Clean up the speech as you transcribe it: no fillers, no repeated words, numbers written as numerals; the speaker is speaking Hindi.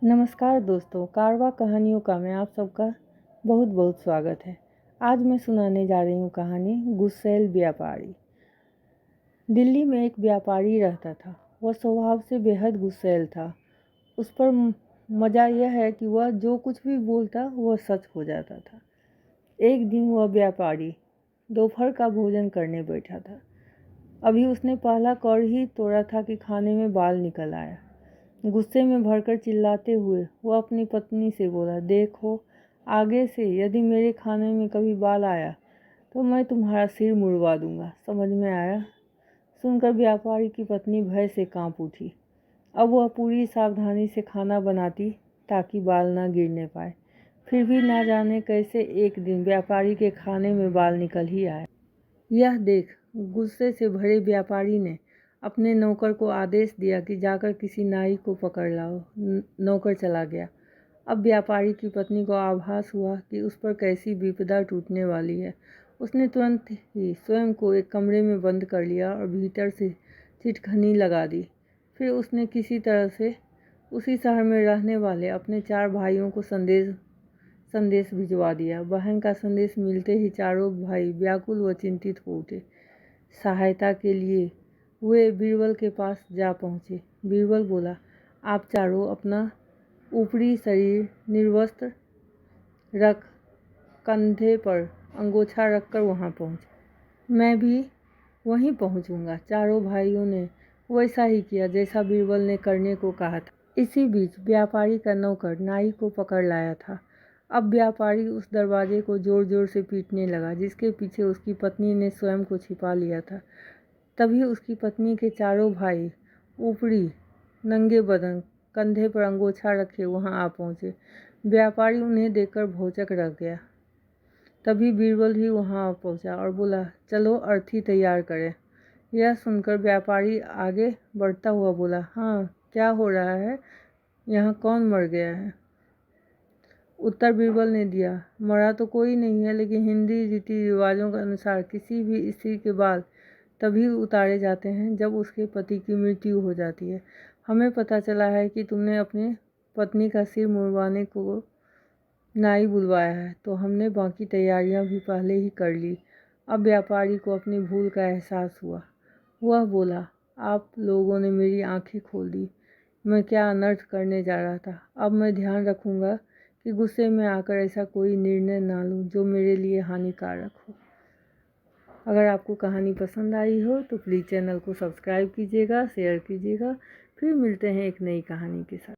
नमस्कार दोस्तों, कारवां कहानियों का में आप सबका बहुत बहुत स्वागत है। आज मैं सुनाने जा रही हूँ कहानी गुस्सैल व्यापारी। दिल्ली में एक व्यापारी रहता था। वह स्वभाव से बेहद गुस्सैल था। उस पर मज़ा यह है कि वह जो कुछ भी बोलता वह सच हो जाता था। एक दिन वह व्यापारी दोपहर का भोजन करने बैठा था। अभी उसने पहला कौर ही तोड़ा था कि खाने में बाल निकल आया। गुस्से में भरकर चिल्लाते हुए वह अपनी पत्नी से बोला, देखो, आगे से यदि मेरे खाने में कभी बाल आया तो मैं तुम्हारा सिर मुड़वा दूंगा। समझ में आया? सुनकर व्यापारी की पत्नी भय से कांप उठी। अब वह पूरी सावधानी से खाना बनाती ताकि बाल न गिरने पाए। फिर भी ना जाने कैसे एक दिन व्यापारी के खाने में बाल निकल ही आए। यह देख गुस्से से भरे व्यापारी ने अपने नौकर को आदेश दिया कि जाकर किसी नाई को पकड़ लाओ। नौकर चला गया। अब व्यापारी की पत्नी को आभास हुआ कि उस पर कैसी विपदा टूटने वाली है। उसने तुरंत ही स्वयं को एक कमरे में बंद कर लिया और भीतर से चिटखनी लगा दी। फिर उसने किसी तरह से उसी शहर में रहने वाले अपने 4 भाइयों को संदेश भिजवा दिया। बहन का संदेश मिलते ही चारों भाई व्याकुल व चिंतित हो उठे। सहायता के लिए वे बीरबल के पास जा पहुँचे। बीरबल बोला, आप चारों अपना ऊपरी शरीर निर्वस्त्र रख कंधे पर अंगोछा रखकर वहाँ पहुँचे। मैं भी वहीं पहुँचूंगा। चारों भाइयों ने वैसा ही किया जैसा बीरबल ने करने को कहा था। इसी बीच व्यापारी का नौकर नाई को पकड़ लाया था। अब व्यापारी उस दरवाजे को जोर जोर से पीटने लगा जिसके पीछे उसकी पत्नी ने स्वयं को छिपा लिया था। तभी उसकी पत्नी के चारों भाई ऊपरी नंगे बदन कंधे पर अंगोछा रखे वहां आ पहुंचे। व्यापारी उन्हें देखकर भौचक रह गया। तभी बीरबल भी वहां आ पहुंचा और बोला, चलो अर्थी तैयार करें। यह सुनकर व्यापारी आगे बढ़ता हुआ बोला, हाँ, क्या हो रहा है? यहाँ कौन मर गया है? उत्तर बीरबल ने दिया, मरा तो कोई नहीं है, लेकिन हिंदी रीति रिवाजों के अनुसार किसी भी स्त्री के बाल तभी उतारे जाते हैं जब उसके पति की मृत्यु हो जाती है। हमें पता चला है कि तुमने अपने पत्नी का सिर मुड़वाने को नाई बुलवाया है, तो हमने बाकी तैयारियां भी पहले ही कर ली। अब व्यापारी को अपनी भूल का एहसास हुआ। वह बोला, आप लोगों ने मेरी आंखें खोल दी। मैं क्या अनर्थ करने जा रहा था। अब मैं ध्यान रखूंगा कि गुस्से में आकर ऐसा कोई निर्णय ना लूं जो मेरे लिए हानिकारक हो। अगर आपको कहानी पसंद आई हो तो प्लीज़ चैनल को सब्सक्राइब कीजिएगा, शेयर कीजिएगा। फिर मिलते हैं एक नई कहानी के साथ।